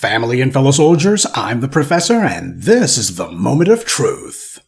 Family and fellow soldiers, I'm the Professor, and this is the Moment of Truth.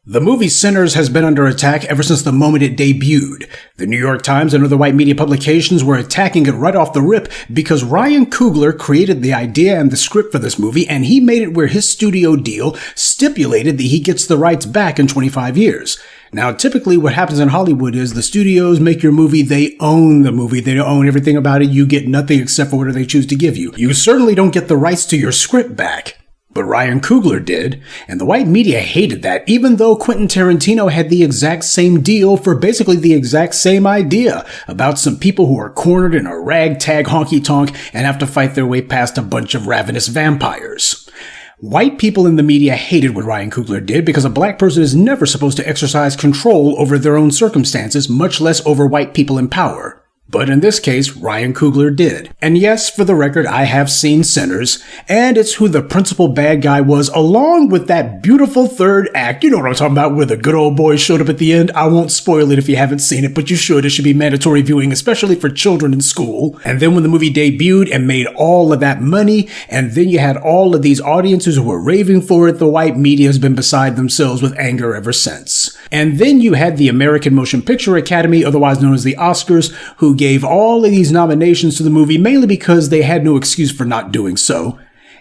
The movie Sinners has been under attack ever since the moment it debuted. The New York Times and other white media publications were attacking it right off the rip because Ryan Coogler created the idea and the script for this movie, and he made it where his studio deal stipulated that he gets the rights back in 25 years. Now, typically what happens in Hollywood is the studios make your movie, they own the movie, they own everything about it, you get nothing except for whatever they choose to give you. You certainly don't get the rights to your script back. But Ryan Coogler did, and the white media hated that, even though Quentin Tarantino had the exact same deal for basically the exact same idea about some people who are cornered in a ragtag honky-tonk and have to fight their way past a bunch of ravenous vampires. White people in the media hated what Ryan Coogler did because a black person is never supposed to exercise control over their own circumstances, much less over white people in power. But in this case, Ryan Coogler did. And yes, for the record, I have seen Sinners, and it's who the principal bad guy was, along with that beautiful third act. You know what I'm talking about, where the good old boy showed up at the end. I won't spoil it if you haven't seen it, but you should. It should be mandatory viewing, especially for children in school. And then when the movie debuted and made all of that money, and then you had all of these audiences who were raving for it, the white media has been beside themselves with anger ever since. And then you had the American Motion Picture Academy, otherwise known as the Oscars, who gave all of these nominations to the movie mainly because they had no excuse for not doing so.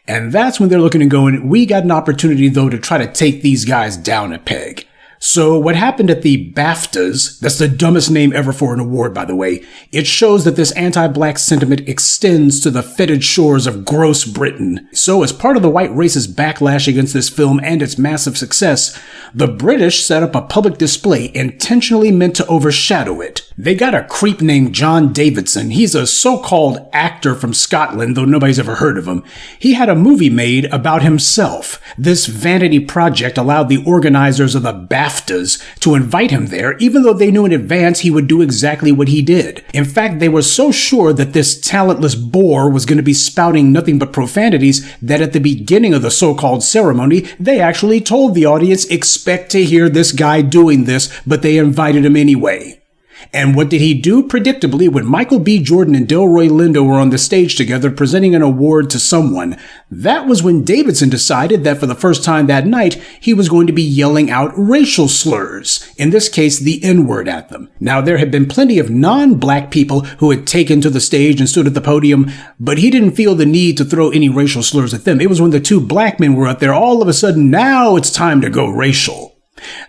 And that's when they're looking and going, we got an opportunity though to try to take these guys down a peg. So what happened at the BAFTAs, that's the dumbest name ever for an award, by the way, it shows that this anti-black sentiment extends to the fetid shores of gross Britain. So as part of the white race's backlash against this film and its massive success, the British set up a public display intentionally meant to overshadow it. They got a creep named John Davidson. He's a so-called actor from Scotland, though nobody's ever heard of him. He had a movie made about himself. This vanity project allowed the organizers of the BAFTAs to invite him there, even though they knew in advance he would do exactly what he did. In fact, they were so sure that this talentless bore was going to be spouting nothing but profanities that at the beginning of the so-called ceremony, they actually told the audience, expect to hear this guy doing this, but they invited him anyway. And what did he do? Predictably, when Michael B. Jordan and Delroy Lindo were on the stage together presenting an award to someone, that was when Davidson decided that for the first time that night, he was going to be yelling out racial slurs, in this case, the N-word at them. Now, there had been plenty of non-black people who had taken to the stage and stood at the podium, but he didn't feel the need to throw any racial slurs at them. It was when the two black men were up there, all of a sudden, now it's time to go racial.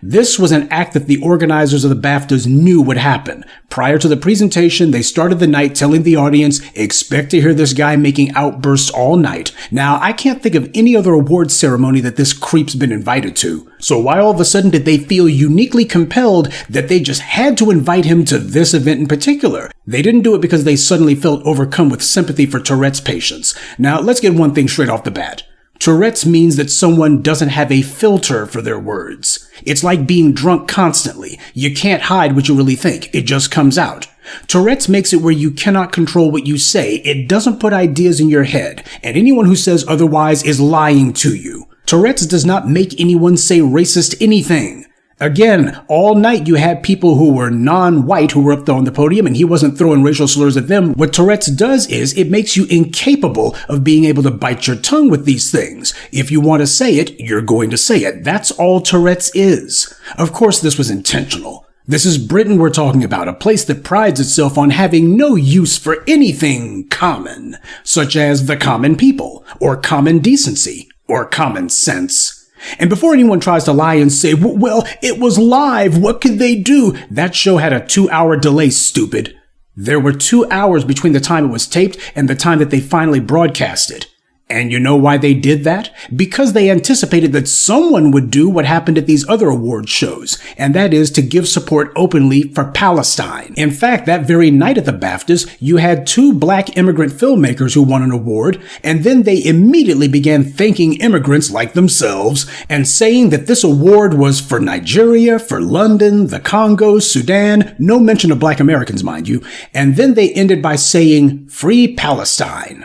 This was an act that the organizers of the BAFTAs knew would happen. Prior to the presentation, they started the night telling the audience, expect to hear this guy making outbursts all night. Now, I can't think of any other awards ceremony that this creep's been invited to. So why all of a sudden did they feel uniquely compelled that they just had to invite him to this event in particular? They didn't do it because they suddenly felt overcome with sympathy for Tourette's patients. Now, let's get one thing straight off the bat. Tourette's means that someone doesn't have a filter for their words. It's like being drunk constantly. You can't hide what you really think. It just comes out. Tourette's makes it where you cannot control what you say. It doesn't put ideas in your head, and anyone who says otherwise is lying to you. Tourette's does not make anyone say racist anything. Again, all night you had people who were non-white who were up there on the podium and he wasn't throwing racial slurs at them. What Tourette's does is it makes you incapable of being able to bite your tongue with these things. If you want to say it, you're going to say it. That's all Tourette's is. Of course, this was intentional. This is Britain we're talking about, a place that prides itself on having no use for anything common, such as the common people, or common decency, or common sense. And before anyone tries to lie and say, well, it was live, what could they do? That show had a 2-hour delay, stupid. There were 2 hours between the time it was taped and the time that they finally broadcast it. And you know why they did that? Because they anticipated that someone would do what happened at these other award shows, and that is to give support openly for Palestine. In fact, that very night at the BAFTAs, you had 2 black immigrant filmmakers who won an award, and then they immediately began thanking immigrants like themselves and saying that this award was for Nigeria, for London, the Congo, Sudan, no mention of black Americans, mind you, and then they ended by saying, "Free Palestine."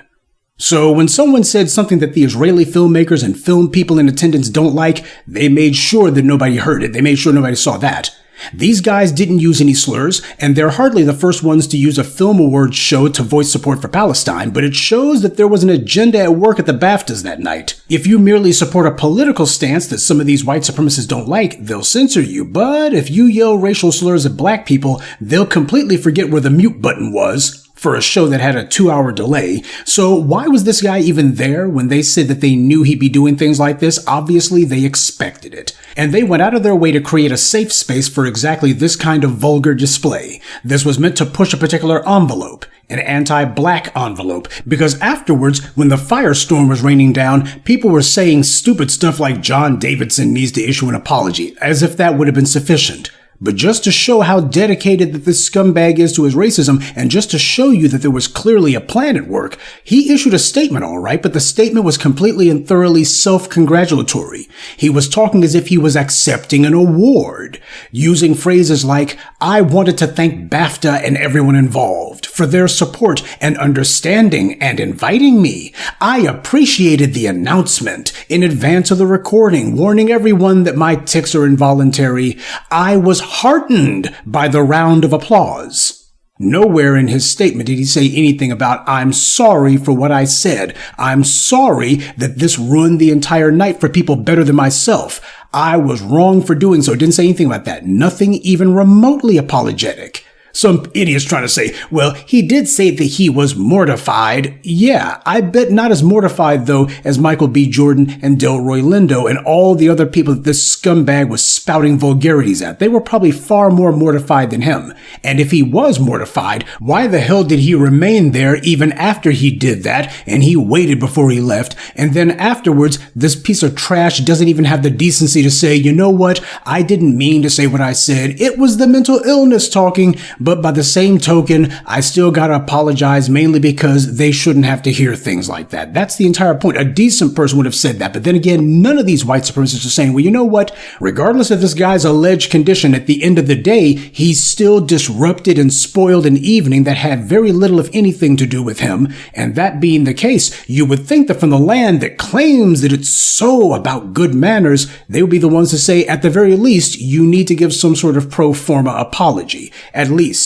So when someone said something that the Israeli filmmakers and film people in attendance don't like, they made sure that nobody heard it. They made sure nobody saw that. These guys didn't use any slurs, and they're hardly the first ones to use a film awards show to voice support for Palestine, but it shows that there was an agenda at work at the BAFTAs that night. If you merely support a political stance that some of these white supremacists don't like, they'll censor you, but if you yell racial slurs at black people, they'll completely forget where the mute button was for a show that had a 2-hour delay. So why was this guy even there when they said that they knew he'd be doing things like this? Obviously, they expected it. And they went out of their way to create a safe space for exactly this kind of vulgar display. This was meant to push a particular envelope, an anti-black envelope, because afterwards, when the firestorm was raining down, people were saying stupid stuff like John Davidson needs to issue an apology, as if that would have been sufficient. But just to show how dedicated that this scumbag is to his racism, and just to show you that there was clearly a plan at work, he issued a statement, all right, but the statement was completely and thoroughly self-congratulatory. He was talking as if he was accepting an award, using phrases like, "I wanted to thank BAFTA and everyone involved for their support and understanding and inviting me. I appreciated the announcement in advance of the recording, warning everyone that my tics are involuntary. I was heartened by the round of applause." Nowhere in his statement did he say anything about, "I'm sorry for what I said. I'm sorry that this ruined the entire night for people better than myself. I was wrong for doing so." Didn't say anything about that. Nothing even remotely apologetic. Some idiots trying to say, well, he did say that he was mortified. Yeah, I bet not as mortified, though, as Michael B. Jordan and Delroy Lindo and all the other people that this scumbag was spouting vulgarities at. They were probably far more mortified than him. And if he was mortified, why the hell did he remain there even after he did that, and he waited before he left, and then afterwards, this piece of trash doesn't even have the decency to say, "You know what, I didn't mean to say what I said. It was the mental illness talking, but by the same token, I still gotta apologize, mainly because they shouldn't have to hear things like that." That's the entire point. A decent person would have said that. But then again, none of these white supremacists are saying, well, you know what? Regardless of this guy's alleged condition, at the end of the day, he still disrupted and spoiled an evening that had very little, if anything, to do with him. And that being the case, you would think that from the land that claims that it's so about good manners, they would be the ones to say, at the very least, you need to give some sort of pro forma apology. At least.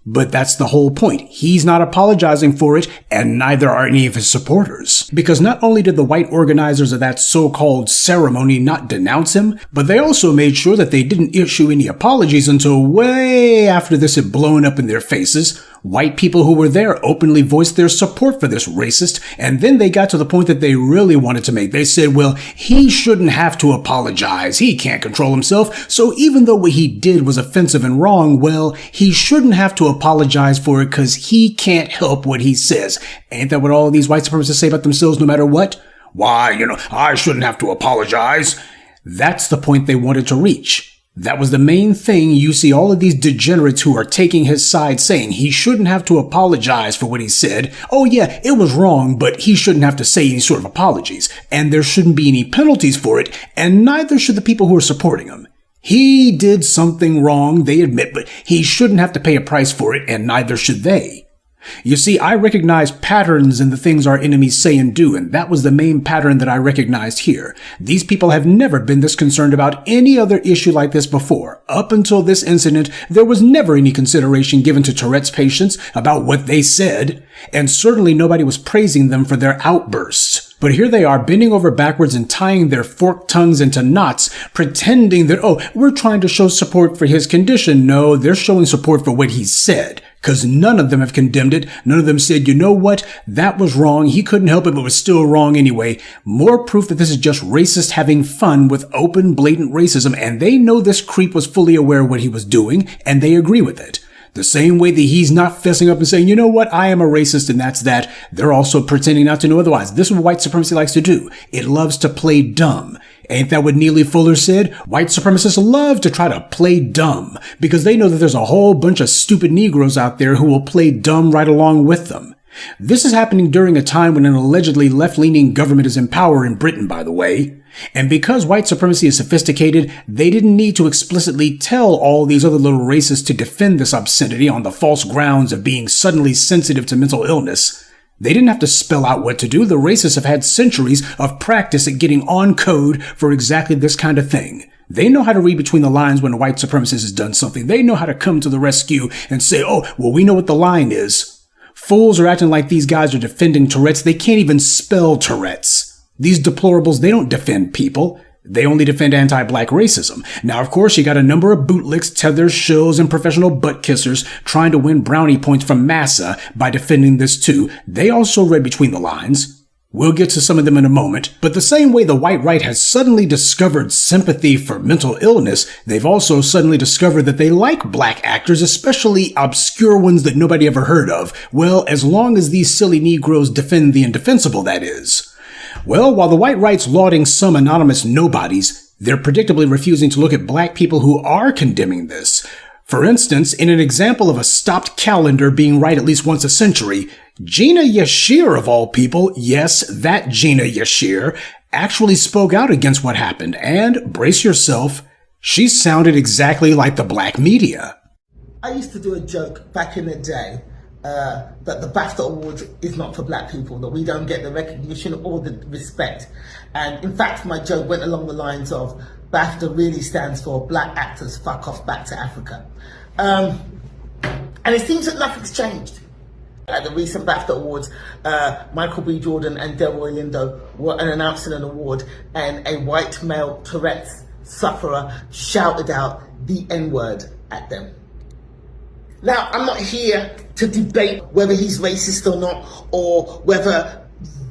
But that's the whole point. He's not apologizing for it, and neither are any of his supporters. Because not only did the white organizers of that so-called ceremony not denounce him, but they also made sure that they didn't issue any apologies until way after this had blown up in their faces. White people who were there openly voiced their support for this racist, and then they got to the point that they really wanted to make. They said, well, he shouldn't have to apologize. He can't control himself. So even though what he did was offensive and wrong, well, he shouldn't have to apologize for it because he can't help what he says. Ain't that what all these white supremacists say about themselves no matter what? Why, I shouldn't have to apologize. That's the point they wanted to reach. That was the main thing. You see all of these degenerates who are taking his side saying he shouldn't have to apologize for what he said. Oh yeah, it was wrong, but he shouldn't have to say any sort of apologies. And there shouldn't be any penalties for it, and neither should the people who are supporting him. He did something wrong, they admit, but he shouldn't have to pay a price for it, and neither should they. You see, I recognize patterns in the things our enemies say and do, and that was the main pattern that I recognized here. These people have never been this concerned about any other issue like this before. Up until this incident, there was never any consideration given to Tourette's patients about what they said, and certainly nobody was praising them for their outbursts. But here they are bending over backwards and tying their forked tongues into knots, pretending that, oh, we're trying to show support for his condition. No, they're showing support for what he said. Because none of them have condemned it. None of them said, you know what? That was wrong. He couldn't help it, but was still wrong anyway. More proof that this is just racist having fun with open, blatant racism. And they know this creep was fully aware of what he was doing, and they agree with it. The same way that he's not fessing up and saying, you know what, I am a racist and that's that. They're also pretending not to know otherwise. This is what white supremacy likes to do. It loves to play dumb. Ain't that what Neely Fuller said? White supremacists love to try to play dumb because they know that there's a whole bunch of stupid Negroes out there who will play dumb right along with them. This is happening during a time when an allegedly left-leaning government is in power in Britain, by the way. And because white supremacy is sophisticated, they didn't need to explicitly tell all these other little racists to defend this obscenity on the false grounds of being suddenly sensitive to mental illness. They didn't have to spell out what to do. The racists have had centuries of practice at getting on code for exactly this kind of thing. They know how to read between the lines when a white supremacist has done something. They know how to come to the rescue and say, oh, well, we know what the line is. Fools are acting like these guys are defending Tourette's. They can't even spell Tourette's. These deplorables, they don't defend people. They only defend anti-black racism. Now, of course, you got a number of bootlicks, tethers, shills, and professional butt kissers trying to win brownie points from massa by defending this too. They also read between the lines. We'll get to some of them in a moment, but the same way the white right has suddenly discovered sympathy for mental illness, they've also suddenly discovered that they like black actors, especially obscure ones that nobody ever heard of. Well, as long as these silly Negroes defend the indefensible, that is. Well, while the white right's lauding some anonymous nobodies, they're predictably refusing to look at black people who are condemning this. For instance, in an example of a stopped calendar being right at least once a century, Gina Yashere, of all people, yes, that Gina Yashere, actually spoke out against what happened, and, brace yourself, she sounded exactly like the black media. I used to do a joke back in the day that the BAFTA award is not for black people, that we don't get the recognition or the respect. And in fact, my joke went along the lines of, BAFTA really stands for Black Actors Fuck Off Back to Africa. And it seems that nothing's changed. At the recent BAFTA Awards, Michael B. Jordan and Delroy Lindo were announcing an award, and a white male Tourette's sufferer shouted out the N-word at them. Now, I'm not here to debate whether he's racist or not, or whether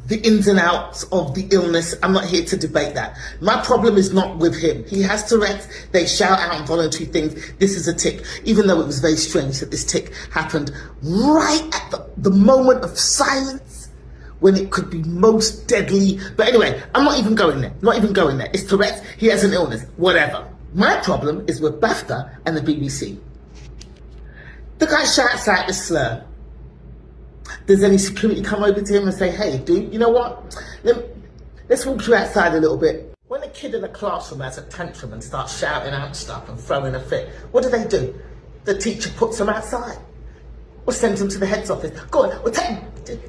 the ins and outs of the illness. I'm not here to debate that. My problem is not with him. He has Tourette's. They shout out involuntary things. This is a tic. Even though it was very strange that this tic happened right at the moment of silence when it could be most deadly. But anyway, I'm not even going there. Not even going there. It's Tourette's. He has an illness. Whatever. My problem is with BAFTA and the BBC. The guy shouts out this slur. Does any security come over to him and say, hey, dude, you know what? Let's walk you outside a little bit. When a kid in a classroom has a tantrum and starts shouting out stuff and throwing a fit, what do? The teacher puts them outside or sends them to the head's office. Go on,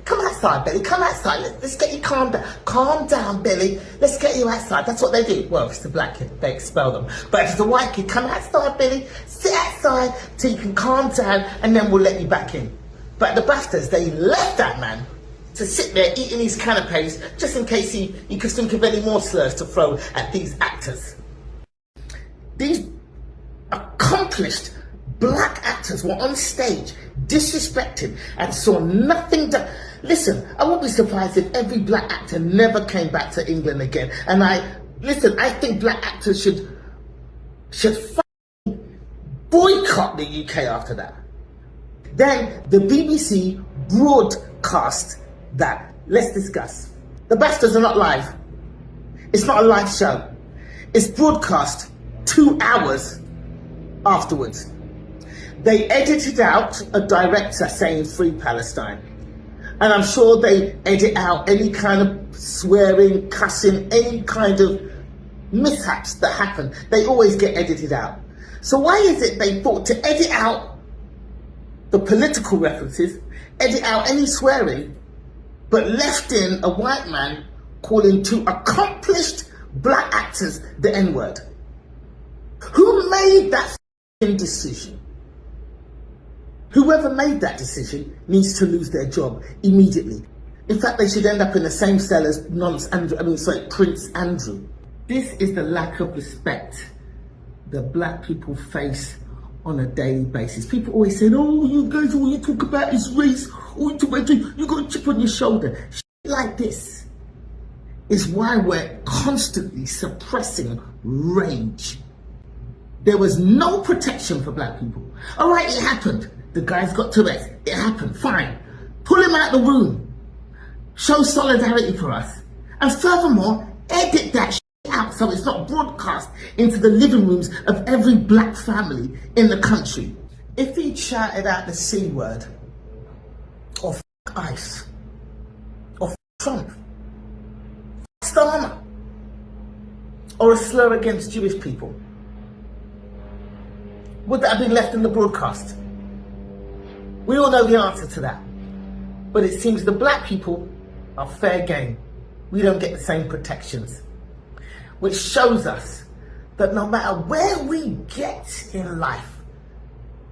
come outside, Billy, come outside. Let's get you calmed down. Calm down, Billy. Let's get you outside. That's what they do. Well, if it's the black kid, they expel them. But if it's the white kid, come outside, Billy. Sit outside till you can calm down, and then we'll let you back in. But the BAFTAs, they left that man to sit there eating his canapes just in case he could think of any more slurs to throw at these actors. These accomplished black actors were on stage disrespected and saw nothing done. Listen, I won't be surprised if every black actor never came back to England again. And I think black actors should boycott the UK after that. Then the BBC broadcast that. Let's discuss. The BAFTAs are not live. It's not a live show. It's broadcast 2 hours afterwards. They edited out a director saying free Palestine. And I'm sure they edit out any kind of swearing, cussing, any kind of mishaps that happen. They always get edited out. So why is it they thought to edit out the political references, edit out any swearing, but left in a white man calling two accomplished black actors the N-word? Who made that decision? Whoever made that decision needs to lose their job immediately. In fact, they should end up in the same cell as Prince Andrew. This is the lack of respect that black people face on a daily basis. People always say, oh, you guys, all you talk about is race, all you talk about, you got a chip on your shoulder. Shit like this is why we're constantly suppressing rage. There was no protection for black people. All right, it happened. The guy's got Tourette's. It happened, fine. Pull him out of the room. Show solidarity for us. And furthermore, edit that shit out so it's not broadcast into the living rooms of every black family in the country. If he'd shouted out the C word, or f*** ICE, or f*** Trump, f*** Starmer, or a slur against Jewish people, would that have been left in the broadcast? We all know the answer to that. But it seems the black people are fair game. We don't get the same protections, which shows us that no matter where we get in life,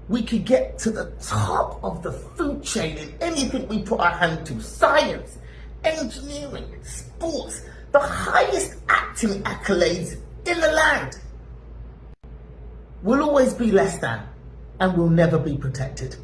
we could get to the top of the food chain in anything we put our hand to. Science, engineering, sports, the highest acting accolades in the land. We'll always be less than, and we'll never be protected.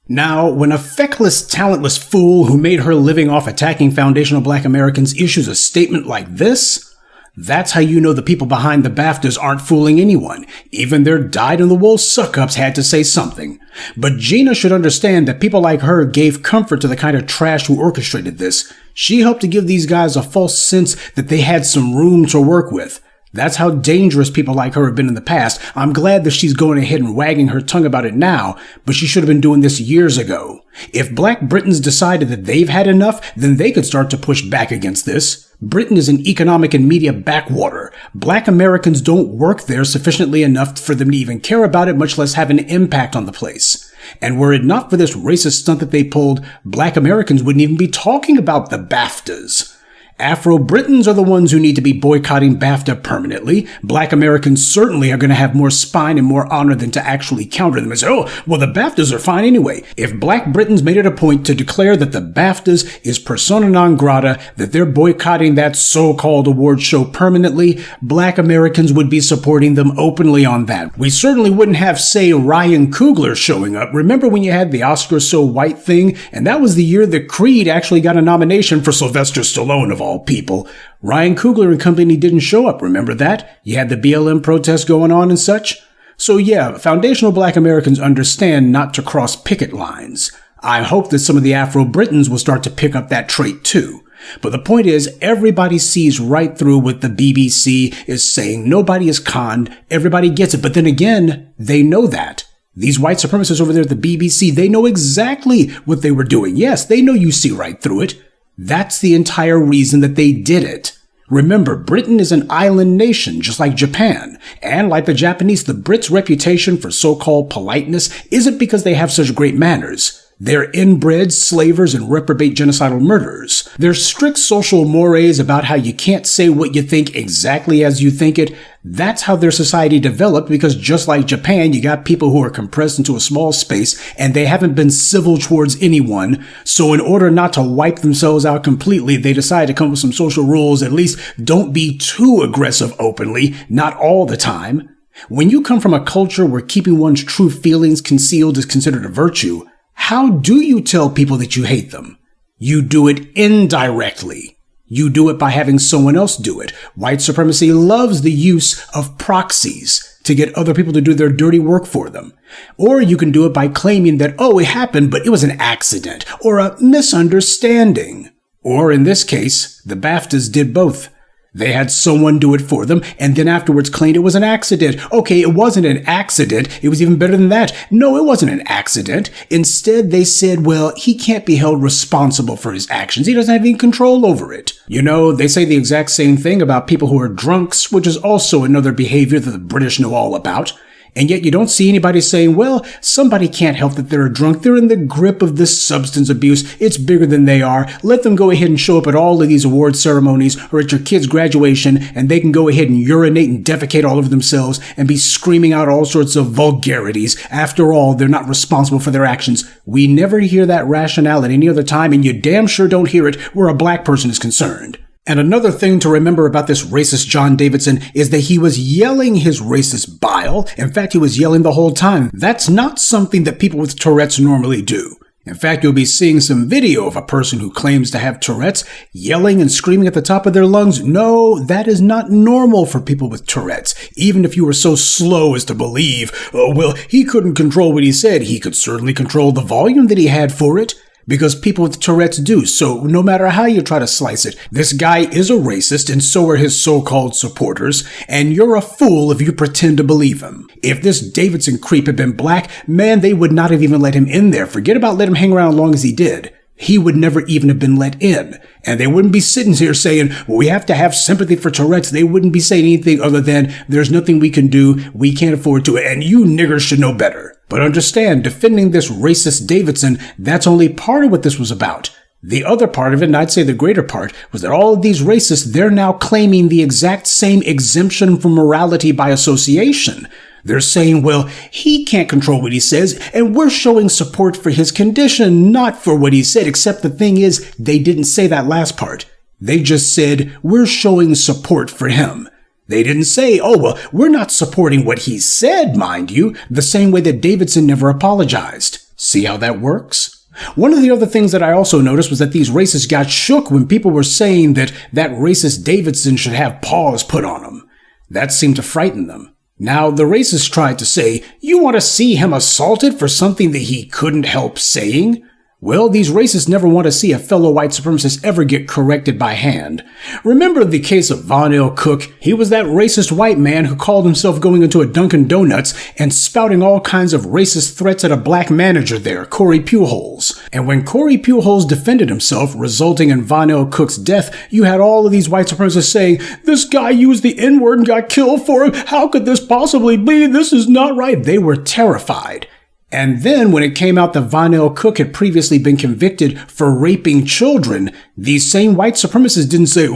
Now, when a feckless, talentless fool who made her living off attacking foundational black Americans issues a statement like this, that's how you know the people behind the BAFTAs aren't fooling anyone. Even their dyed-in-the-wool suck-ups had to say something. But Gina should understand that people like her gave comfort to the kind of trash who orchestrated this. She helped to give these guys a false sense that they had some room to work with. That's how dangerous people like her have been in the past. I'm glad that she's going ahead and wagging her tongue about it now, but she should have been doing this years ago. If Black Britons decided that they've had enough, then they could start to push back against this. Britain is an economic and media backwater. Black Americans don't work there sufficiently enough for them to even care about it, much less have an impact on the place. And were it not for this racist stunt that they pulled, Black Americans wouldn't even be talking about the BAFTAs. Afro-Britons are the ones who need to be boycotting BAFTA permanently. Black Americans certainly are going to have more spine and more honor than to actually counter them and say, oh, well, the BAFTAs are fine anyway. If Black Britons made it a point to declare that the BAFTAs is persona non grata, that they're boycotting that so-called award show permanently, Black Americans would be supporting them openly on that. We certainly wouldn't have, say, Ryan Coogler showing up. Remember when you had the Oscar So White thing? And that was the year that Creed actually got a nomination for Sylvester Stallone of all people. Ryan Coogler and company didn't show up, remember that? You had the BLM protests going on and such. So yeah, foundational Black Americans understand not to cross picket lines. I hope that some of the Afro-Britons will start to pick up that trait too. But the point is, everybody sees right through what the BBC is saying. Nobody is conned. Everybody gets it. But then again, they know that. These white supremacists over there at the BBC, they know exactly what they were doing. Yes, they know you see right through it. That's the entire reason that they did it. Remember, Britain is an island nation, just like Japan. And like the Japanese, the Brits' reputation for so-called politeness isn't because they have such great manners. They're inbred, slavers, and reprobate genocidal murderers. There's strict social mores about how you can't say what you think exactly as you think it. That's how their society developed, because just like Japan, you got people who are compressed into a small space and they haven't been civil towards anyone. So in order not to wipe themselves out completely, they decide to come up with some social rules. At least don't be too aggressive openly, not all the time. When you come from a culture where keeping one's true feelings concealed is considered a virtue, how do you tell people that you hate them? You do it indirectly. You do it by having someone else do it. White supremacy loves the use of proxies to get other people to do their dirty work for them. Or you can do it by claiming that, oh, it happened, but it was an accident or a misunderstanding. Or in this case, the BAFTAs did both. They had someone do it for them and then afterwards claimed it was an accident. Okay, it wasn't an accident. It was even better than that. No, it wasn't an accident. Instead, they said, well, he can't be held responsible for his actions. He doesn't have any control over it. You know, they say the exact same thing about people who are drunks, which is also another behavior that the British know all about. And yet you don't see anybody saying, well, somebody can't help that they're a drunk. They're in the grip of this substance abuse. It's bigger than they are. Let them go ahead and show up at all of these award ceremonies or at your kid's graduation, and they can go ahead and urinate and defecate all over themselves and be screaming out all sorts of vulgarities. After all, they're not responsible for their actions. We never hear that rationale at any other time, and you damn sure don't hear it where a black person is concerned. And another thing to remember about this racist John Davidson is that he was yelling his racist bile. In fact, he was yelling the whole time. That's not something that people with Tourette's normally do. In fact, you'll be seeing some video of a person who claims to have Tourette's yelling and screaming at the top of their lungs. No, that is not normal for people with Tourette's. Even if you were so slow as to believe, oh, well, he couldn't control what he said. He could certainly control the volume that he had for it. Because people with Tourette's do, so no matter how you try to slice it, this guy is a racist and so are his so-called supporters, and you're a fool if you pretend to believe him. If this Davidson creep had been black, man, they would not have even let him in there. Forget about letting him hang around as long as he did. He would never even have been let in. And they wouldn't be sitting here saying, well, we have to have sympathy for Tourette's. They wouldn't be saying anything other than, there's nothing we can do, we can't afford to, and you niggers should know better. But understand, defending this racist Davidson, that's only part of what this was about. The other part of it, and I'd say the greater part, was that all of these racists, they're now claiming the exact same exemption from morality by association. They're saying, well, he can't control what he says, and we're showing support for his condition, not for what he said, except the thing is, they didn't say that last part. They just said, we're showing support for him. They didn't say, oh, well, we're not supporting what he said, mind you, the same way that Davidson never apologized. See how that works? One of the other things that I also noticed was that these racists got shook when people were saying that racist Davidson should have paws put on him. That seemed to frighten them. Now, the racists tried to say, you want to see him assaulted for something that he couldn't help saying? Well, these racists never want to see a fellow white supremacist ever get corrected by hand. Remember the case of Von L. Cook? He was that racist white man who called himself going into a Dunkin' Donuts and spouting all kinds of racist threats at a black manager there, Corey Pujols. And when Corey Pujols defended himself, resulting in Von L. Cook's death, you had all of these white supremacists saying, this guy used the N-word and got killed for it. How could this possibly be? This is not right. They were terrified. And then when it came out that Von L. Cook had previously been convicted for raping children, these same white supremacists didn't say,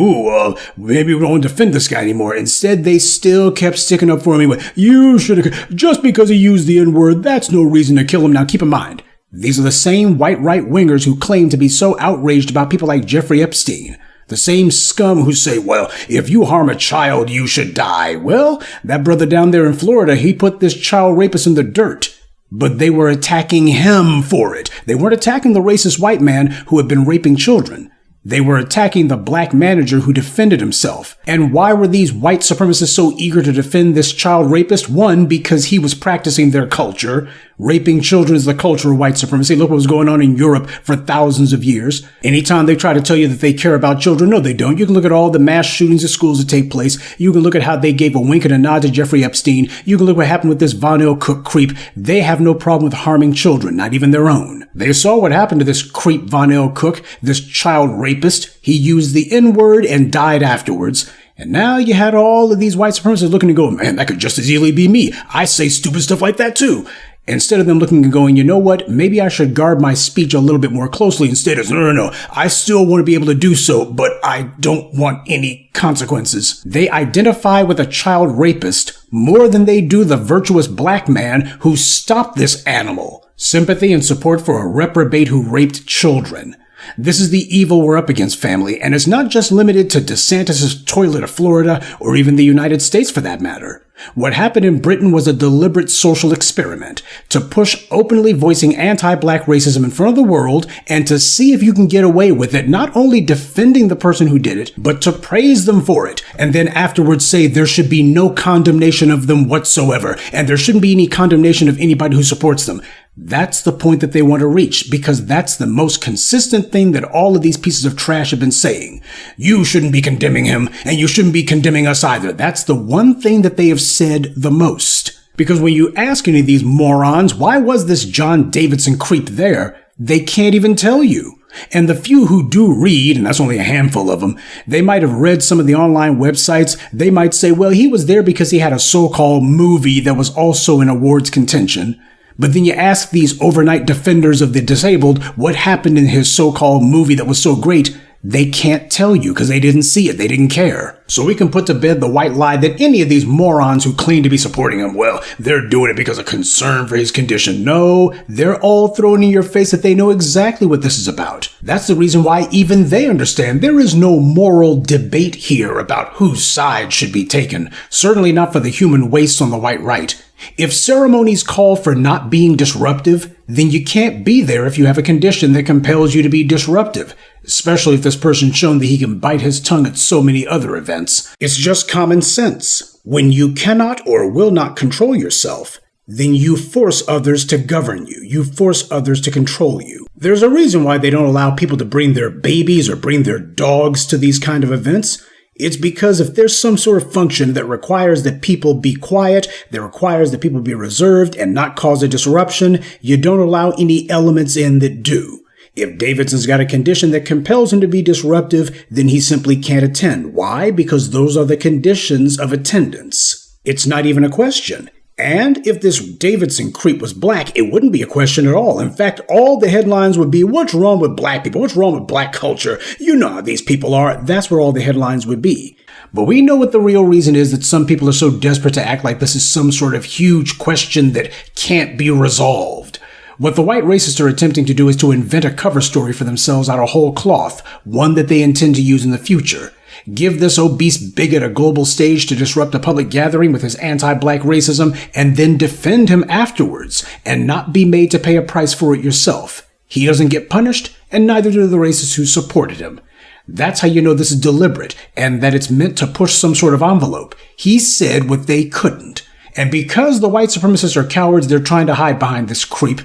maybe we don't defend this guy anymore. Instead, they still kept sticking up for him anyway. You should have, just because he used the N-word, that's no reason to kill him. Now keep in mind, these are the same white right-wingers who claim to be so outraged about people like Jeffrey Epstein. The same scum who say, well, if you harm a child, you should die. Well, that brother down there in Florida, he put this child rapist in the dirt. But they were attacking him for it. They weren't attacking the racist white man who had been raping children. They were attacking the black manager who defended himself. And why were these white supremacists so eager to defend this child rapist? One, because he was practicing their culture. Raping children is the culture of white supremacy. Look what was going on in Europe for thousands of years. Anytime they try to tell you that they care about children, no, they don't. You can look at all the mass shootings at schools that take place. You can look at how they gave a wink and a nod to Jeffrey Epstein. You can look what happened with this Von L. Cook creep. They have no problem with harming children, not even their own. They saw what happened to this creep Von L. Cook, this child rapist. He used the N-word and died afterwards. And now you had all of these white supremacists looking to go, man, that could just as easily be me. I say stupid stuff like that too. Instead of them looking and going, you know what, maybe I should guard my speech a little bit more closely. Instead of, no, I still want to be able to do so, but I don't want any consequences. They identify with a child rapist more than they do the virtuous black man who stopped this animal. Sympathy and support for a reprobate who raped children. This is the evil we're up against, family, and it's not just limited to DeSantis' toilet of Florida or even the United States for that matter. What happened in Britain was a deliberate social experiment to push openly voicing anti-black racism in front of the world and to see if you can get away with it, not only defending the person who did it, but to praise them for it, and then afterwards say there should be no condemnation of them whatsoever, and there shouldn't be any condemnation of anybody who supports them. That's the point that they want to reach, because that's the most consistent thing that all of these pieces of trash have been saying. You shouldn't be condemning him, and you shouldn't be condemning us either. That's the one thing that they have said the most. Because when you ask any of these morons, why was this John Davidson creep there? They can't even tell you. And the few who do read, and that's only a handful of them, they might have read some of the online websites. They might say, well, he was there because he had a so-called movie that was also in awards contention. But then you ask these overnight defenders of the disabled what happened in his so-called movie that was so great. They can't tell you because they didn't see it. They didn't care. So we can put to bed the white lie that any of these morons who claim to be supporting him, well, they're doing it because of concern for his condition. No, they're all throwing in your face that they know exactly what this is about. That's the reason why even they understand there is no moral debate here about whose side should be taken. Certainly not for the human waste on the white right. If ceremonies call for not being disruptive, then you can't be there if you have a condition that compels you to be disruptive, especially if this person's shown that he can bite his tongue at so many other events. It's just common sense. When you cannot or will not control yourself, then you force others to govern you. You force others to control you. There's a reason why they don't allow people to bring their babies or bring their dogs to these kind of events. It's because if there's some sort of function that requires that people be quiet, that requires that people be reserved and not cause a disruption, you don't allow any elements in that do. If Davidson's got a condition that compels him to be disruptive, then he simply can't attend. Why? Because those are the conditions of attendance. It's not even a question. And if this Davidson creep was black, it wouldn't be a question at all. In fact, all the headlines would be, what's wrong with black people? What's wrong with black culture? You know how these people are. That's where all the headlines would be. But we know what the real reason is that some people are so desperate to act like this is some sort of huge question that can't be resolved. What the white racists are attempting to do is to invent a cover story for themselves out of whole cloth, one that they intend to use in the future. Give this obese bigot a global stage to disrupt a public gathering with his anti-black racism, and then defend him afterwards, and not be made to pay a price for it yourself. He doesn't get punished, and neither do the racists who supported him. That's how you know this is deliberate, and that it's meant to push some sort of envelope. He said what they couldn't. And because the white supremacists are cowards, they're trying to hide behind this creep.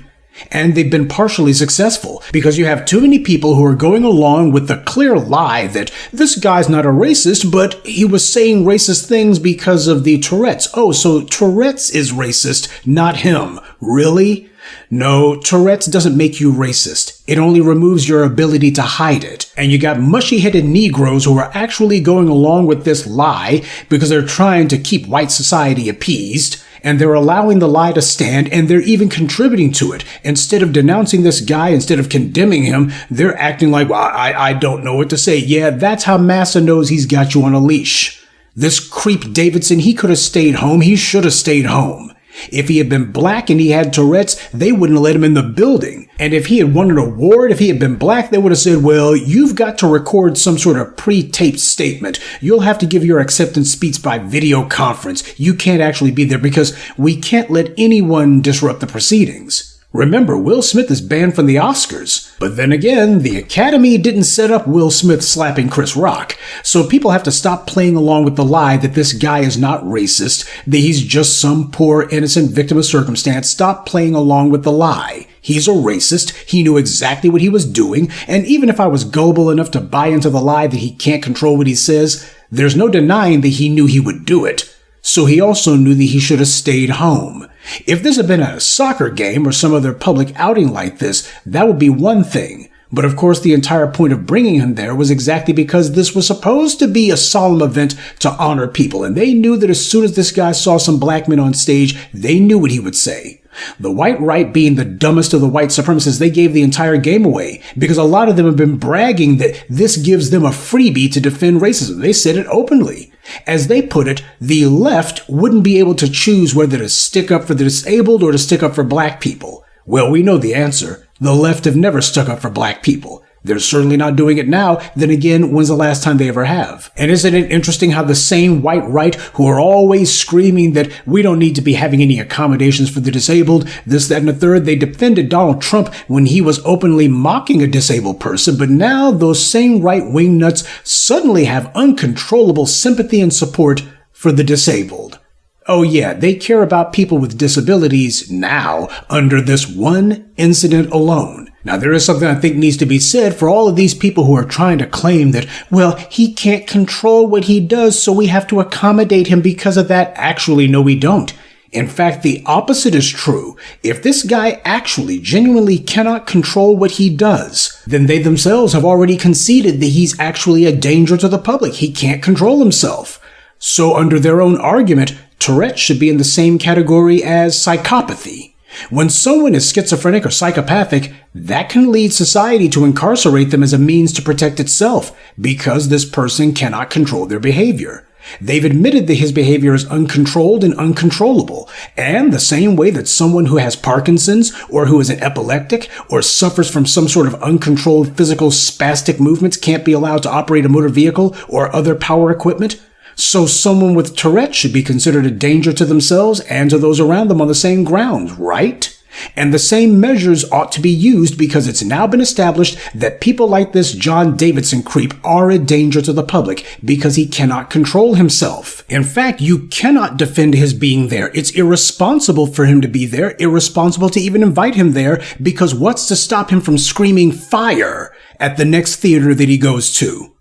And they've been partially successful, because you have too many people who are going along with the clear lie that this guy's not a racist, but he was saying racist things because of the Tourette's. Oh, so Tourette's is racist, not him. Really? No, Tourette's doesn't make you racist. It only removes your ability to hide it. And you got mushy-headed Negroes who are actually going along with this lie because they're trying to keep white society appeased. And they're allowing the lie to stand, and they're even contributing to it. Instead of denouncing this guy, instead of condemning him, they're acting like, well, I don't know what to say. Yeah, that's how Massa knows he's got you on a leash. This creep Davidson, he could have stayed home. He should have stayed home. If he had been black and he had Tourette's, they wouldn't have let him in the building. And if he had won an award, if he had been black, they would have said, well, you've got to record some sort of pre-taped statement. You'll have to give your acceptance speech by video conference. You can't actually be there because we can't let anyone disrupt the proceedings. Remember, Will Smith is banned from the Oscars. But then again, the Academy didn't set up Will Smith slapping Chris Rock. So people have to stop playing along with the lie that this guy is not racist, that he's just some poor innocent victim of circumstance. Stop playing along with the lie. He's a racist. He knew exactly what he was doing. And even if I was gullible enough to buy into the lie that he can't control what he says, there's no denying that he knew he would do it. So he also knew that he should have stayed home. If this had been a soccer game or some other public outing like this, that would be one thing. But of course, the entire point of bringing him there was exactly because this was supposed to be a solemn event to honor people. And they knew that as soon as this guy saw some black men on stage, they knew what he would say. The white right being the dumbest of the white supremacists, they gave the entire game away because a lot of them have been bragging that this gives them a freebie to defend racism. They said it openly. As they put it, the left wouldn't be able to choose whether to stick up for the disabled or to stick up for black people. Well, we know the answer. The left have never stuck up for black people. They're certainly not doing it now. Then again, when's the last time they ever have? And isn't it interesting how the same white right who are always screaming that we don't need to be having any accommodations for the disabled, this, that, and the third, they defended Donald Trump when he was openly mocking a disabled person, but now those same right-wing nuts suddenly have uncontrollable sympathy and support for the disabled. Oh yeah, they care about people with disabilities now under this one incident alone. Now there is something I think needs to be said for all of these people who are trying to claim that, well, he can't control what he does, so we have to accommodate him because of that. Actually, no, we don't. In fact, the opposite is true. If this guy actually genuinely cannot control what he does, then they themselves have already conceded that he's actually a danger to the public. He can't control himself. So under their own argument, Tourette should be in the same category as psychopathy. When someone is schizophrenic or psychopathic, that can lead society to incarcerate them as a means to protect itself because this person cannot control their behavior. They've admitted that his behavior is uncontrolled and uncontrollable, and the same way that someone who has Parkinson's or who is an epileptic or suffers from some sort of uncontrolled physical spastic movements can't be allowed to operate a motor vehicle or other power equipment, so someone with Tourette should be considered a danger to themselves and to those around them on the same grounds, right? And the same measures ought to be used because it's now been established that people like this John Davidson creep are a danger to the public because he cannot control himself. In fact, you cannot defend his being there. It's irresponsible for him to be there, irresponsible to even invite him there, because what's to stop him from screaming fire at the next theater that he goes to?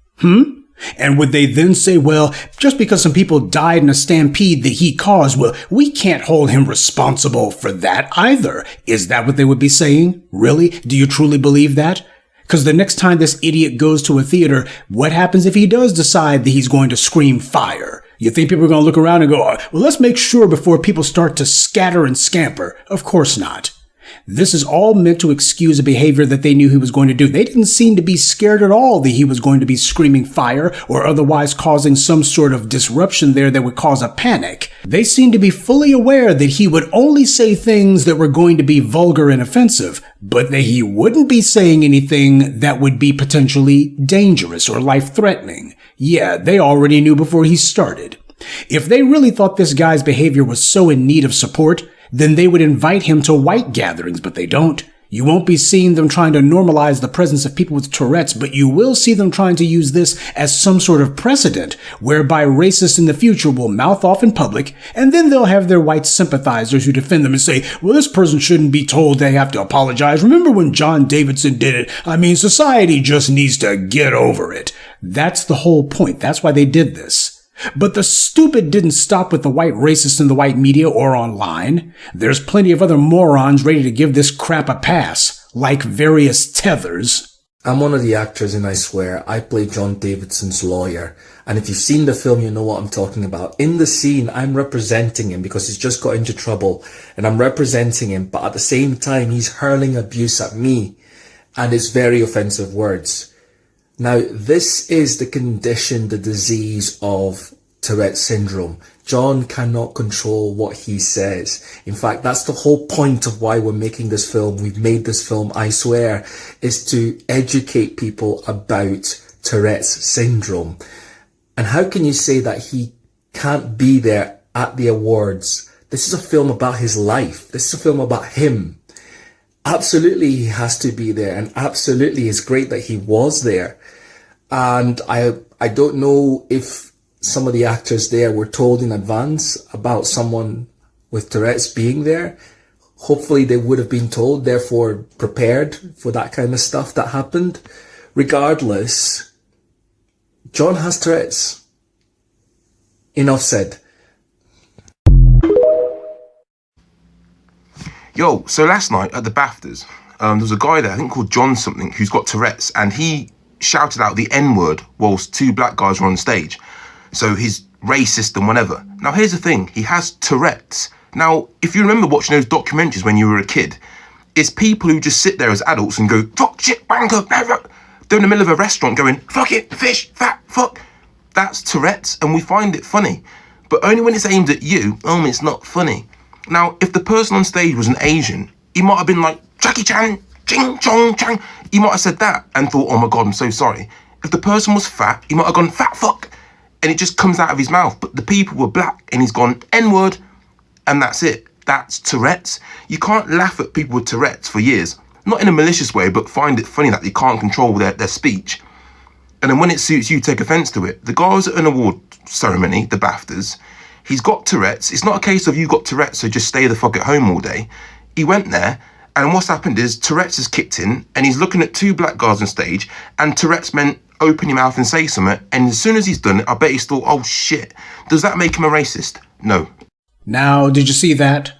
And would they then say, well, just because some people died in a stampede that he caused, well, we can't hold him responsible for that either? Is that what they would be saying? Really? Do you truly believe that? Because the next time this idiot goes to a theater, what happens if he does decide that he's going to scream fire? You think people are going to look around and go, well, let's make sure before people start to scatter and scamper? Of course not. This is all meant to excuse a behavior that they knew he was going to do. They didn't seem to be scared at all that he was going to be screaming fire or otherwise causing some sort of disruption there that would cause a panic. They seemed to be fully aware that he would only say things that were going to be vulgar and offensive, but that he wouldn't be saying anything that would be potentially dangerous or life-threatening. Yeah, they already knew before he started. If they really thought this guy's behavior was so in need of support, then they would invite him to white gatherings, but they don't. You won't be seeing them trying to normalize the presence of people with Tourette's, but you will see them trying to use this as some sort of precedent, whereby racists in the future will mouth off in public, and then they'll have their white sympathizers who defend them and say, well, this person shouldn't be told they have to apologize. Remember when John Davidson did it? I mean, society just needs to get over it. That's the whole point. That's why they did this. But the stupid didn't stop with the white racists in the white media or online. There's plenty of other morons ready to give this crap a pass, like various tethers. I'm one of the actors and I swear I play John Davidson's lawyer. And if you've seen the film, you know what I'm talking about. In the scene, I'm representing him because he's just got into trouble and I'm representing him. But at the same time, he's hurling abuse at me and it's very offensive words. Now, this is the condition, the disease of Tourette syndrome. John cannot control what he says. In fact, that's the whole point of why we're making this film. We've made this film, I swear, is to educate people about Tourette's syndrome. And how can you say that he can't be there at the awards? This is a film about his life. This is a film about him. Absolutely, he has to be there, and absolutely, it's great that he was there. And I don't know if some of the actors there were told in advance about someone with Tourette's being there. Hopefully, they would have been told, therefore prepared for that kind of stuff that happened. Regardless, John has Tourette's. Enough said. Yo, so last night at the BAFTAs, there was a guy there, I think called John something, who's got Tourette's, and he shouted out the N-word whilst two black guys were on stage. So he's racist and whatever. Now, here's the thing. He has Tourette's. Now, if you remember watching those documentaries when you were a kid, it's people who just sit there as adults and go, fuck, shit, wanker, never. They're in the middle of a restaurant going, fuck it, fish, fat, fuck. That's Tourette's, and we find it funny. But only when it's aimed at you, it's not funny. Now, if the person on stage was an Asian, he might have been like, Jackie Chan, ching, chong, chang. He might have said that and thought, oh my God, I'm so sorry. If the person was fat, he might have gone, fat fuck. And it just comes out of his mouth. But the people were black and he's gone, N-word. And that's it. That's Tourette's. You can't laugh at people with Tourette's for years. Not in a malicious way, but find it funny that they can't control their speech. And then when it suits you, take offense to it. The guy was at an award ceremony, the BAFTAs. He's got Tourette's. It's not a case of you got Tourette's, so just stay the fuck at home all day. He went there, and what's happened is Tourette's has kicked in, and he's looking at two black guys on stage, and Tourette's meant open your mouth and say something, and as soon as he's done it, I bet he's thought, oh shit, does that make him a racist? No. Now, did you see that?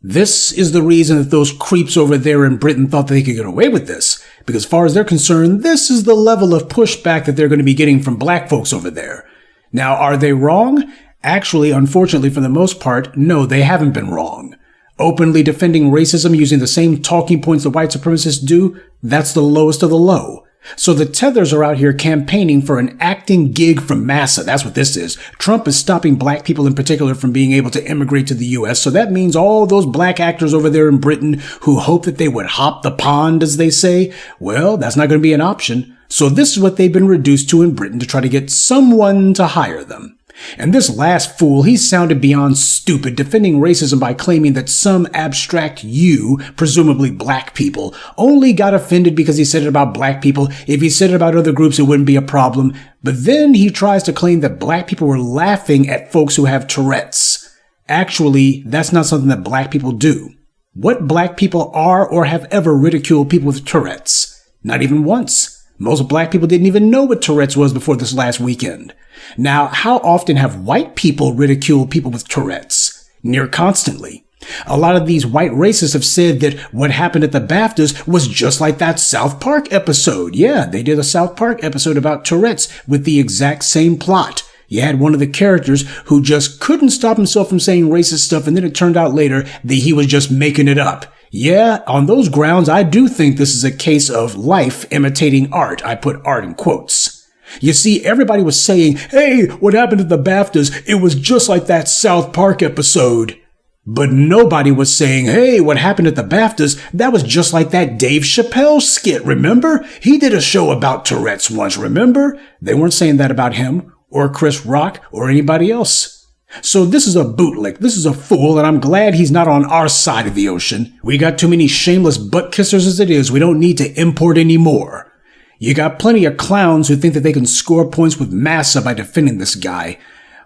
This is the reason that those creeps over there in Britain thought they could get away with this. Because as far as they're concerned, this is the level of pushback that they're going to be getting from black folks over there. Now, are they wrong? Actually, unfortunately, for the most part, no, they haven't been wrong. Openly defending racism using the same talking points the white supremacists do, that's the lowest of the low. So the tethers are out here campaigning for an acting gig from Massa. That's what this is. Trump is stopping black people in particular from being able to immigrate to the U.S. So that means all those black actors over there in Britain who hope that they would hop the pond, as they say, well, that's not going to be an option. So this is what they've been reduced to in Britain to try to get someone to hire them. And this last fool, he sounded beyond stupid, defending racism by claiming that some abstract you, presumably black people, only got offended because he said it about black people. If he said it about other groups, it wouldn't be a problem. But then he tries to claim that black people were laughing at folks who have Tourette's. Actually, that's not something that black people do. What black people are or have ever ridiculed people with Tourette's? Not even once. Most black people didn't even know what Tourette's was before this last weekend. Now, how often have white people ridiculed people with Tourette's? Near constantly. A lot of these white racists have said that what happened at the BAFTAs was just like that South Park episode. Yeah, they did a South Park episode about Tourette's with the exact same plot. You had one of the characters who just couldn't stop himself from saying racist stuff, and then it turned out later that he was just making it up. Yeah, on those grounds, I do think this is a case of life imitating art. I put art in quotes. You see, everybody was saying, hey, what happened at the BAFTAs? It was just like that South Park episode. But nobody was saying, hey, what happened at the BAFTAs? That was just like that Dave Chappelle skit, remember? He did a show about Tourette's once, remember? They weren't saying that about him, or Chris Rock, or anybody else. So this is a bootlick, this is a fool, and I'm glad he's not on our side of the ocean. We got too many shameless butt kissers as it is, we don't need to import any more. You got plenty of clowns who think that they can score points with massa by defending this guy.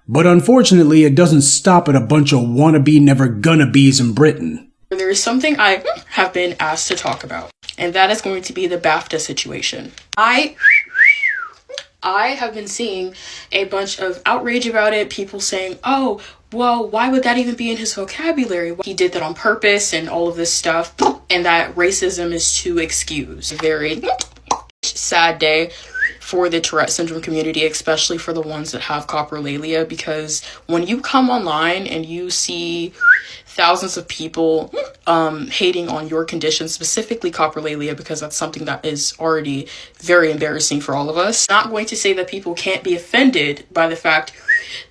But unfortunately, it doesn't stop at a bunch of wannabe never gonna be's in Britain. There is something I have been asked to talk about, and that is going to be the BAFTA situation. I have been seeing a bunch of outrage about it, people saying, oh, well, why would that even be in his vocabulary? He did that on purpose and all of this stuff, and that racism is to excuse. A very sad day for the Tourette syndrome community, especially for the ones that have coprolalia, because when you come online and you see thousands of people hating on your condition, specifically coprolalia, because that's something that is already very embarrassing for all of us. Not going to say that people can't be offended by the fact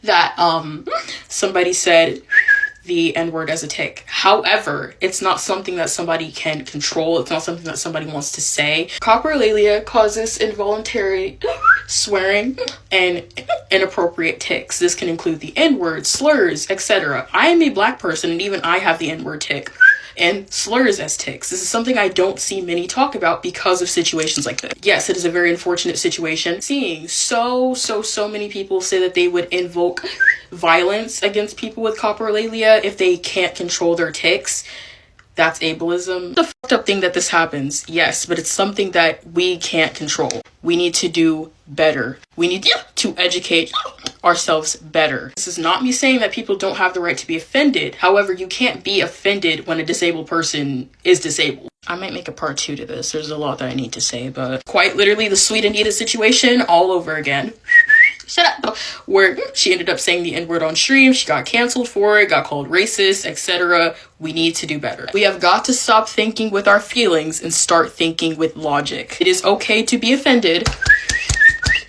that somebody said the N-word as a tick. However, it's not something that somebody can control. It's not something that somebody wants to say. Coprolalia causes involuntary swearing and inappropriate tics. This can include the N-word, slurs, etc. I am a black person, and even I have the N-word tick and slurs as tics. This is something I don't see many talk about because of situations like this. Yes, it is a very unfortunate situation. Seeing so many people say that they would invoke violence against people with coprolalia if they can't control their tics. That's ableism. The fucked up thing that this happens, yes, but it's something that we can't control. We need to do better. We need to educate ourselves better. This is not me saying that people don't have the right to be offended. However, you can't be offended when a disabled person is disabled. I might make a part 2 to this. There's a lot that I need to say, but quite literally the Sweet Anita situation all over again. Shut up. Where she ended up saying the N-word on stream, she got canceled for it, got called racist, etc. We need to do better. We have got to stop thinking with our feelings and start thinking with logic. It is okay to be offended.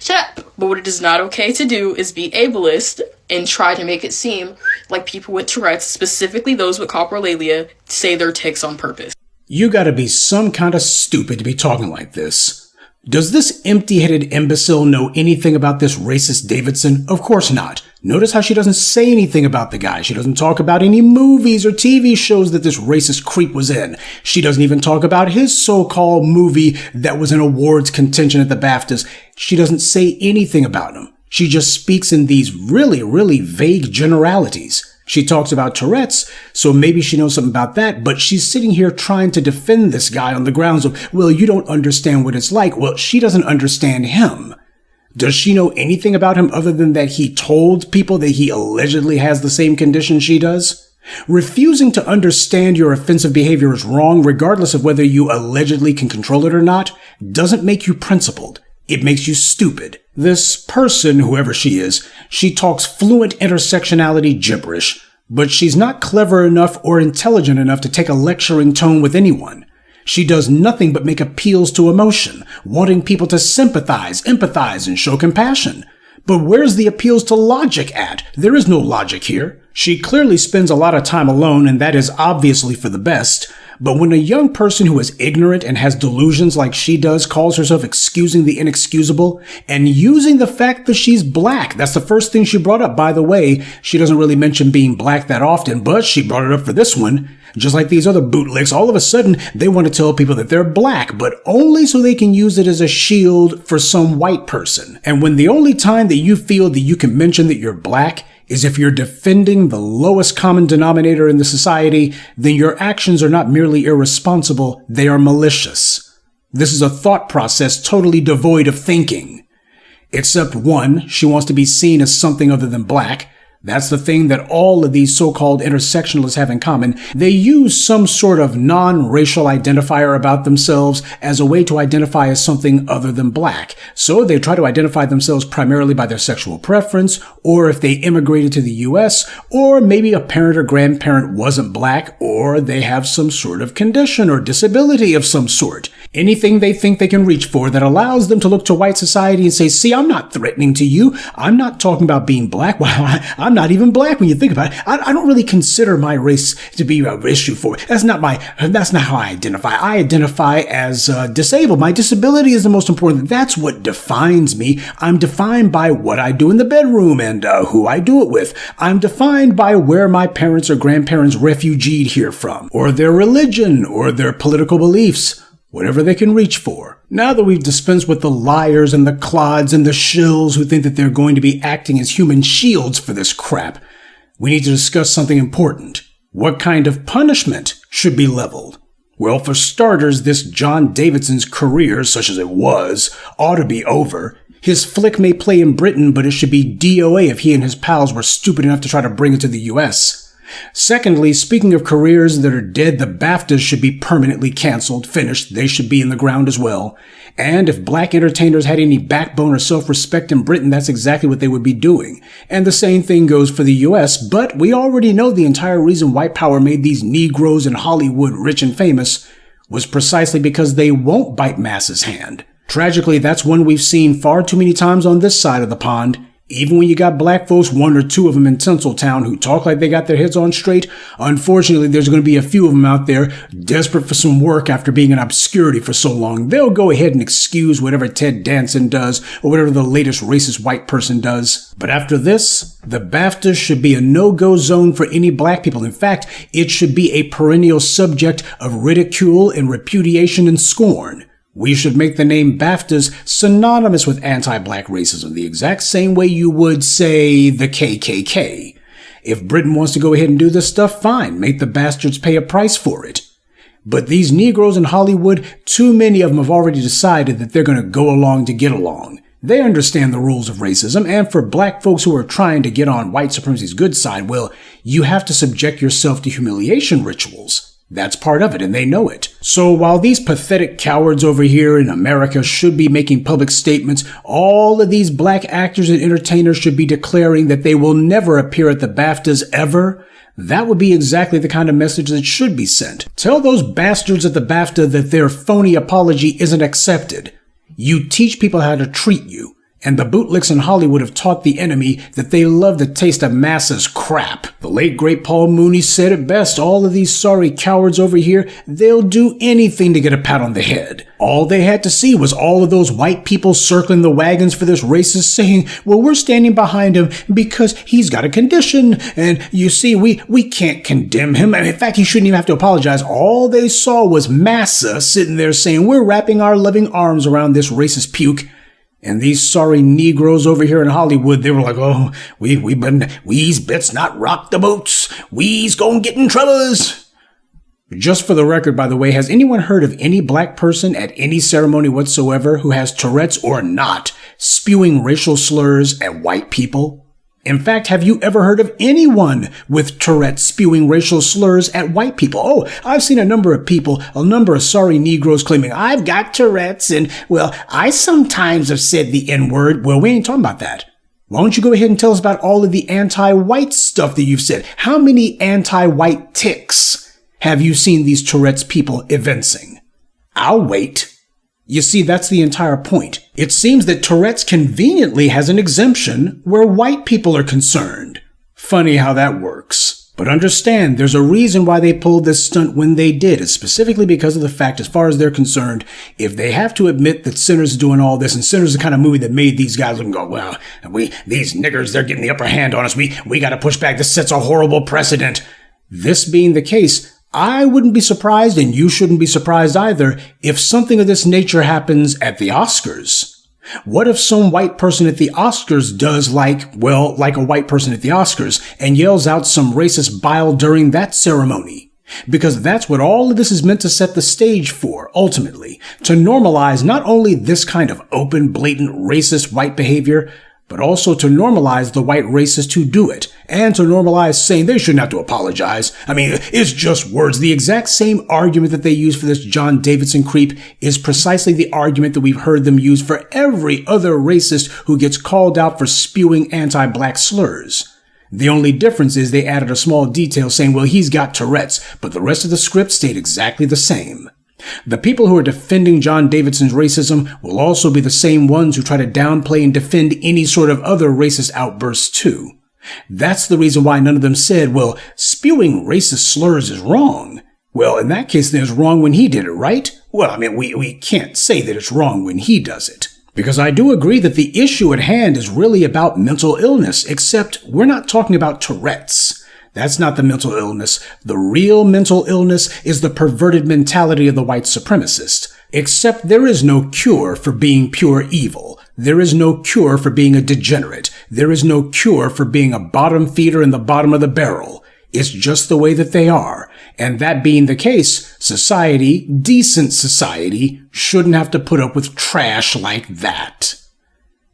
Shut up. But what it is not okay to do is be ableist and try to make it seem like people with Tourette's, specifically those with coprolalia, say their tics on purpose. You gotta be some kind of stupid to be talking like this. Does this empty-headed imbecile know anything about this racist Davidson? Of course not. Notice how she doesn't say anything about the guy. She doesn't talk about any movies or TV shows that this racist creep was in. She doesn't even talk about his so-called movie that was in awards contention at the BAFTAs. She doesn't say anything about him. She just speaks in these really vague generalities. She talks about Tourette's, so maybe she knows something about that, but she's sitting here trying to defend this guy on the grounds of, well, you don't understand what it's like. Well, she doesn't understand him. Does she know anything about him other than that he told people that he allegedly has the same condition she does? Refusing to understand your offensive behavior is wrong, regardless of whether you allegedly can control it or not, doesn't make you principled. It makes you stupid. This person, whoever she is, she talks fluent intersectionality gibberish, but she's not clever enough or intelligent enough to take a lecturing tone with anyone. She does nothing but make appeals to emotion, wanting people to sympathize, empathize, and show compassion. But where's the appeals to logic at? There is no logic here. She clearly spends a lot of time alone, and that is obviously for the best. But when a young person who is ignorant and has delusions like she does calls herself excusing the inexcusable and using the fact that she's black, that's the first thing she brought up. By the way, she doesn't really mention being black that often, but she brought it up for this one. Just like these other bootlicks, all of a sudden they want to tell people that they're black, but only so they can use it as a shield for some white person. And when the only time that you feel that you can mention that you're black is if you're defending the lowest common denominator in the society, then your actions are not merely irresponsible, they are malicious. This is a thought process totally devoid of thinking. Except one, she wants to be seen as something other than black. That's the thing that all of these so-called intersectionalists have in common. They use some sort of non-racial identifier about themselves as a way to identify as something other than black. So they try to identify themselves primarily by their sexual preference, or if they immigrated to the US, or maybe a parent or grandparent wasn't black, or they have some sort of condition or disability of some sort. Anything they think they can reach for that allows them to look to white society and say, see, I'm not threatening to you. I'm not talking about being black. Well, I'm not even black when you think about it. I don't really consider my race to be an issue for it. That's not how I identify. I identify as disabled. My disability is the most important. That's what defines me. I'm defined by what I do in the bedroom and who I do it with. I'm defined by where my parents or grandparents refugeed here from, or their religion, or their political beliefs. Whatever they can reach for. Now that we've dispensed with the liars and the clods and the shills who think that they're going to be acting as human shields for this crap, we need to discuss something important. What kind of punishment should be leveled? Well, for starters, this John Davidson's career, such as it was, ought to be over. His flick may play in Britain, but it should be DOA if he and his pals were stupid enough to try to bring it to the US. Secondly, speaking of careers that are dead, the BAFTAs should be permanently canceled, finished. They should be in the ground as well. And if black entertainers had any backbone or self-respect in Britain, that's exactly what they would be doing. And the same thing goes for the US, but we already know the entire reason white power made these Negroes in Hollywood rich and famous was precisely because they won't bite masses' hand. Tragically, that's one we've seen far too many times on this side of the pond. Even when you got black folks, one or two of them in Tinseltown who talk like they got their heads on straight, unfortunately, there's going to be a few of them out there desperate for some work after being in obscurity for so long. They'll go ahead and excuse whatever Ted Danson does or whatever the latest racist white person does. But after this, the BAFTA should be a no-go zone for any black people. In fact, it should be a perennial subject of ridicule and repudiation and scorn. We should make the name BAFTAs synonymous with anti-black racism, the exact same way you would say the KKK. If Britain wants to go ahead and do this stuff, fine, make the bastards pay a price for it. But these Negroes in Hollywood, too many of them have already decided that they're going to go along to get along. They understand the rules of racism, and for black folks who are trying to get on white supremacy's good side, well, you have to subject yourself to humiliation rituals. That's part of it, and they know it. So while these pathetic cowards over here in America should be making public statements, all of these black actors and entertainers should be declaring that they will never appear at the BAFTAs ever. That would be exactly the kind of message that should be sent. Tell those bastards at the BAFTA that their phony apology isn't accepted. You teach people how to treat you. And the bootlicks in Hollywood have taught the enemy that they love the taste of masses crap. The late great Paul Mooney said it best. All of these sorry cowards over here, they'll do anything to get a pat on the head. All they had to see was all of those white people circling the wagons for this racist saying, well, we're standing behind him because he's got a condition. And you see, we can't condemn him. And in fact, he shouldn't even have to apologize. All they saw was massa sitting there saying, we're wrapping our loving arms around this racist puke. And these sorry Negroes over here in Hollywood, they were like, oh, we's bets not rock the boats. We's gonna get in troubles. Just for the record, by the way, has anyone heard of any black person at any ceremony whatsoever who has Tourette's or not spewing racial slurs at white people? In fact, have you ever heard of anyone with Tourette's spewing racial slurs at white people? Oh, I've seen a number of sorry Negroes claiming, I've got Tourette's and, well, I sometimes have said the N-word. Well, we ain't talking about that. Why don't you go ahead and tell us about all of the anti-white stuff that you've said? How many anti-white tics have you seen these Tourette's people evincing? I'll wait. You see, that's the entire point. It seems that Tourette's conveniently has an exemption where white people are concerned. Funny how that works. But understand, there's a reason why they pulled this stunt when they did. It's specifically because of the fact, as far as they're concerned, if they have to admit that Sinners is doing all this, and Sinners is the kind of movie that made these guys look and go, well, these niggers, they're getting the upper hand on us. We got to push back. This sets a horrible precedent. This being the case, I wouldn't be surprised, and you shouldn't be surprised either, if something of this nature happens at the Oscars. What if some white person at the Oscars does like a white person at the Oscars and yells out some racist bile during that ceremony? Because that's what all of this is meant to set the stage for, ultimately, to normalize not only this kind of open, blatant, racist white behavior, but also to normalize the white racists who do it, and to normalize saying they shouldn't have to apologize. I mean, it's just words. The exact same argument that they use for this John Davidson creep is precisely the argument that we've heard them use for every other racist who gets called out for spewing anti-black slurs. The only difference is they added a small detail saying, well, he's got Tourette's, but the rest of the script stayed exactly the same. The people who are defending John Davidson's racism will also be the same ones who try to downplay and defend any sort of other racist outbursts too. That's the reason why none of them said, well, spewing racist slurs is wrong. Well, in that case, then it's wrong when he did it, right? Well, I mean, we can't say that it's wrong when he does it. Because I do agree that the issue at hand is really about mental illness, except we're not talking about Tourette's. That's not the mental illness. The real mental illness is the perverted mentality of the white supremacist. Except there is no cure for being pure evil. There is no cure for being a degenerate. There is no cure for being a bottom feeder in the bottom of the barrel. It's just the way that they are. And that being the case, society, decent society, shouldn't have to put up with trash like that.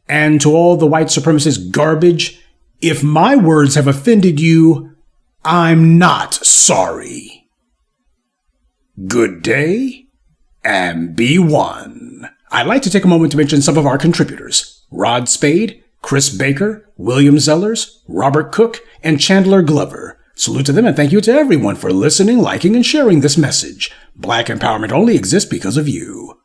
And to all the white supremacist garbage, if my words have offended you, I'm not sorry. Good day, and be one. I'd like to take a moment to mention some of our contributors: Rod Spade, Chris Baker, William Zellers, Robert Cook, and Chandler Glover. Salute to them and thank you to everyone for listening, liking, and sharing this message. Black empowerment only exists because of you.